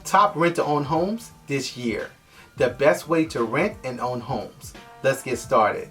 Top rent-to-own homes this year. The best way to rent and own homes. Let's get started.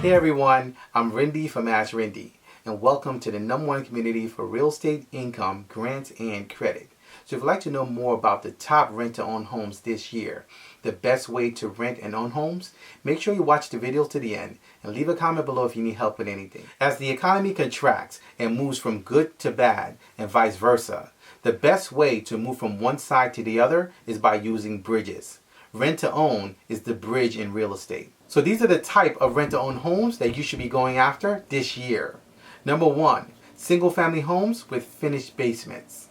Hey everyone, I'm Rinde from AskRinde, and welcome to the #1 community for real estate income, grants, and credit. So if you'd like to know more about the top rent-to-own homes this year, the best way to rent and own homes, make sure you watch the video to the end and leave a comment below if you need help with anything. As the economy contracts and moves from good to bad and vice versa, the best way to move from one side to the other is by using bridges. Rent-to-own is the bridge in real estate. So these are the type of rent-to-own homes that you should be going after this year. Number 1, single-family homes with finished basements.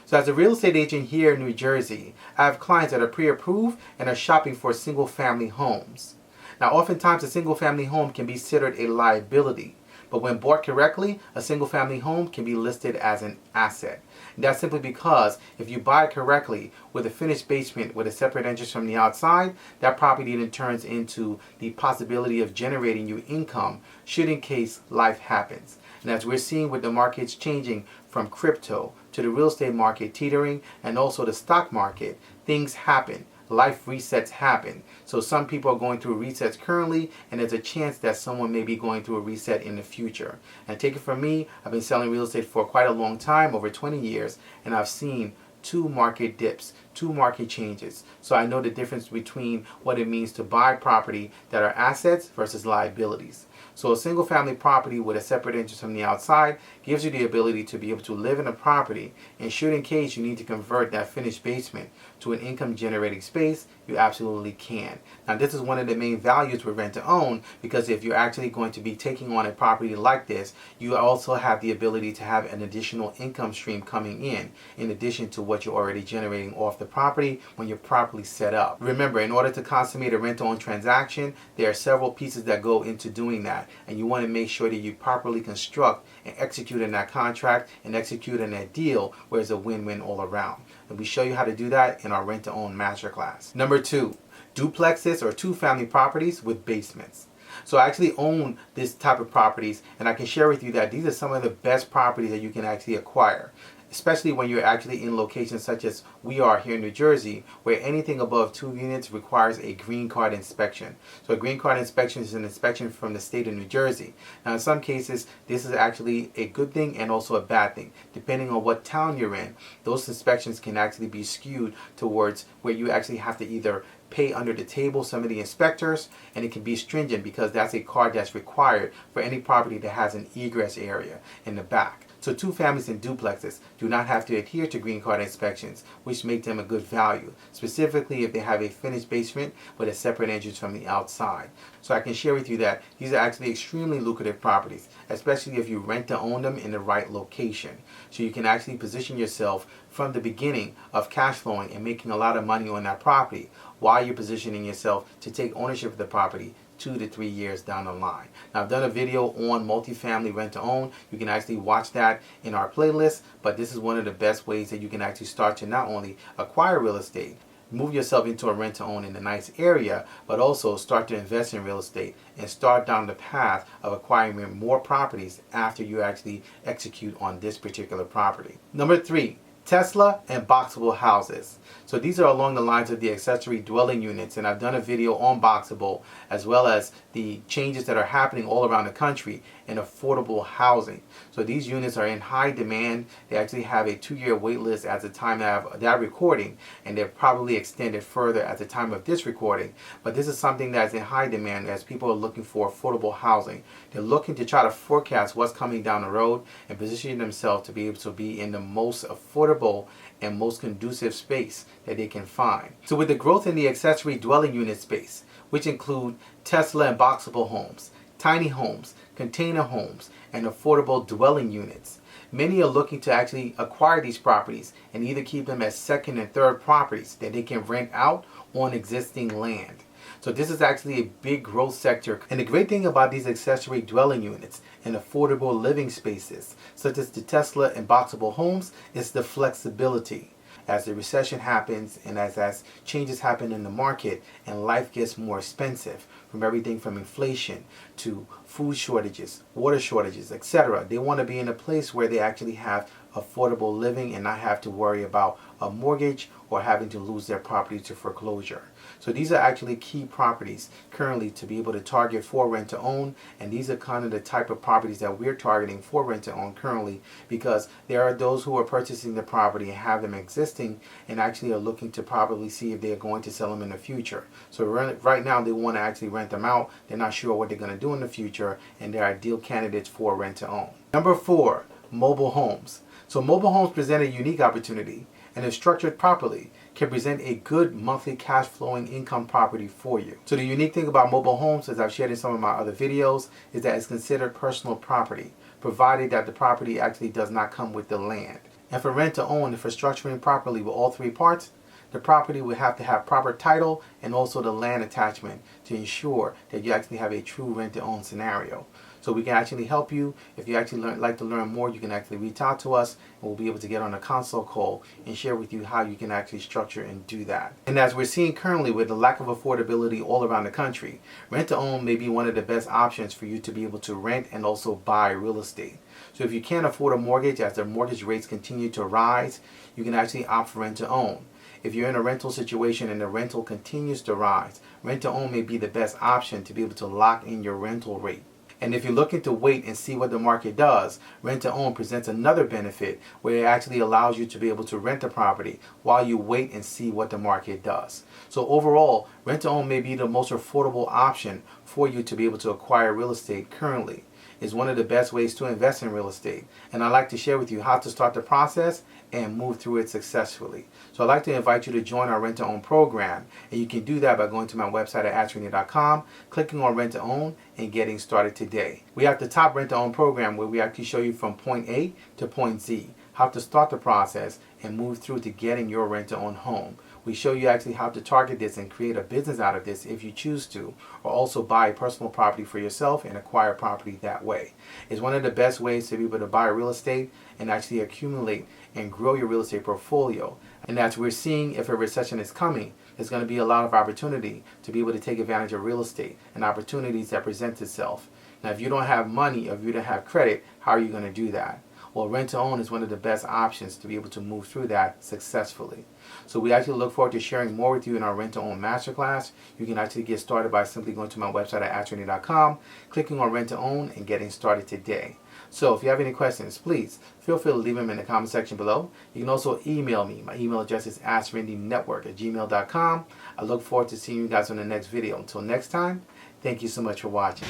So as a real estate agent here in New Jersey, I have clients that are pre-approved and are shopping for single-family homes. Now oftentimes a single-family home can be considered a liability, but when bought correctly, a single-family home can be listed as an asset. And that's simply because if you buy it correctly with a finished basement with a separate entrance from the outside, that property then turns into the possibility of generating you income should in case life happens. And as we're seeing with the markets changing from crypto to the real estate market teetering and also the stock market, things happen. Life resets happen. So some people are going through resets currently, and there's a chance that someone may be going through a reset in the future. And take it from me, I've been selling real estate for quite a long time, over 20 years, and I've seen 2 market dips, 2 market changes. So I know the difference between what it means to buy property that are assets versus liabilities. So a single family property with a separate entrance from the outside gives you the ability to be able to live in a property, and should in case you need to convert that finished basement to an income generating space, you absolutely can. Now this is one of the main values with rent to own, because if you're actually going to be taking on a property like this, you also have the ability to have an additional income stream coming in addition to what you're already generating off the property when you're properly set up. Remember, in order to consummate a rent to own transaction, there are several pieces that go into doing that, and you want to make sure that you properly construct and execute in that contract and execute in that deal where it's a win-win all around. And we show you how to do that in our rent to own masterclass. Number 2, duplexes or 2-family properties with basements. So I actually own this type of properties, and I can share with you that these are some of the best properties that you can actually acquire, especially when you're actually in locations such as we are here in New Jersey, where anything above 2 units requires a green card inspection. So a green card inspection is an inspection from the state of New Jersey. Now in some cases, this is actually a good thing and also a bad thing. Depending on what town you're in, those inspections can actually be skewed towards where you actually have to either pay under the table some of the inspectors, and it can be stringent because that's a card that's required for any property that has an egress area in the back. So 2 families in duplexes do not have to adhere to green card inspections, which make them a good value, specifically if they have a finished basement with a separate entrance from the outside. So I can share with you that these are actually extremely lucrative properties, especially if you rent to own them in the right location. So you can actually position yourself from the beginning of cash flowing and making a lot of money on that property while you're positioning yourself to take ownership of the property 2 to 3 years down the line. Now I've done a video on multifamily rent to own. You can actually watch that in our playlist, but this is one of the best ways that you can actually start to not only acquire real estate, move yourself into a rent to own in a nice area, but also start to invest in real estate and start down the path of acquiring more properties after you actually execute on this particular property. Number 3, Tesla and Boxable houses. So these are along the lines of the accessory dwelling units, and I've done a video on Boxable as well as the changes that are happening all around the country in affordable housing. So these units are in high demand. They actually have a 2-year wait list at the time of that recording, and they're probably extended further at the time of this recording. But this is something that's in high demand as people are looking for affordable housing. They're looking to try to forecast what's coming down the road and position themselves to be able to be in the most affordable and most conducive space that they can find. So with the growth in the accessory dwelling unit space, which include Tesla and Boxable homes, tiny homes, container homes, and affordable dwelling units, many are looking to actually acquire these properties and either keep them as second and third properties that they can rent out on existing land. So this is actually a big growth sector. And the great thing about these accessory dwelling units and affordable living spaces, such as the Tesla and Boxable homes, is the flexibility. As the recession happens and as changes happen in the market and life gets more expensive, from everything from inflation to food shortages, water shortages, etc. They want to be in a place where they actually have affordable living and not have to worry about a mortgage or having to lose their property to foreclosure. So these are actually key properties currently to be able to target for rent to own, and these are kind of the type of properties that we're targeting for rent to own currently, because there are those who are purchasing the property and have them existing and actually are looking to probably see if they're going to sell them in the future. So right now they want to actually rent them out. They're not sure what they're going to do in the future, and they're ideal candidates for rent to own. Number 4, mobile homes. So mobile homes present a unique opportunity, and if structured properly, can present a good monthly cash flowing income property for you. So the unique thing about mobile homes, as I've shared in some of my other videos, is that it's considered personal property, provided that the property actually does not come with the land. And for rent to own, if for structuring properly with all 3 parts, the property would have to have proper title and also the land attachment to ensure that you actually have a true rent to own scenario. So we can actually help you. If you actually like to learn more, you can actually reach out to us and we'll be able to get on a consult call and share with you how you can actually structure and do that. And as we're seeing currently with the lack of affordability all around the country, rent to own may be one of the best options for you to be able to rent and also buy real estate. So if you can't afford a mortgage, as the mortgage rates continue to rise, you can actually opt for rent to own. If you're in a rental situation and the rental continues to rise, rent to own may be the best option to be able to lock in your rental rate. And if you're looking to wait and see what the market does, rent to own presents another benefit where it actually allows you to be able to rent a property while you wait and see what the market does. So overall, rent to own may be the most affordable option for you to be able to acquire real estate currently. It's one of the best ways to invest in real estate. And I'd like to share with you how to start the process and move through it successfully. So I'd like to invite you to join our rent to own program. And you can do that by going to my website at AskRinde.com, clicking on rent to own, and getting started today. We have the top rent to own program where we actually show you from point A to point Z, how to start the process and move through to getting your rent to own home. We show you actually how to target this and create a business out of this if you choose to, or also buy personal property for yourself and acquire property that way. It's one of the best ways to be able to buy real estate and actually accumulate and grow your real estate portfolio. And as we're seeing, if a recession is coming, there's going to be a lot of opportunity to be able to take advantage of real estate and opportunities that present itself. Now, if you don't have money or if you don't have credit, how are you going to do that? Well, rent to own is one of the best options to be able to move through that successfully. So we actually look forward to sharing more with you in our rent to own masterclass. You can actually get started by simply going to my website at AskRinde.com, clicking on rent to own, and getting started today. So if you have any questions, please feel free to leave them in the comment section below. You can also email me. My email address is AskRindeNetwork@gmail.com. I look forward to seeing you guys on the next video. Until next time, thank you so much for watching.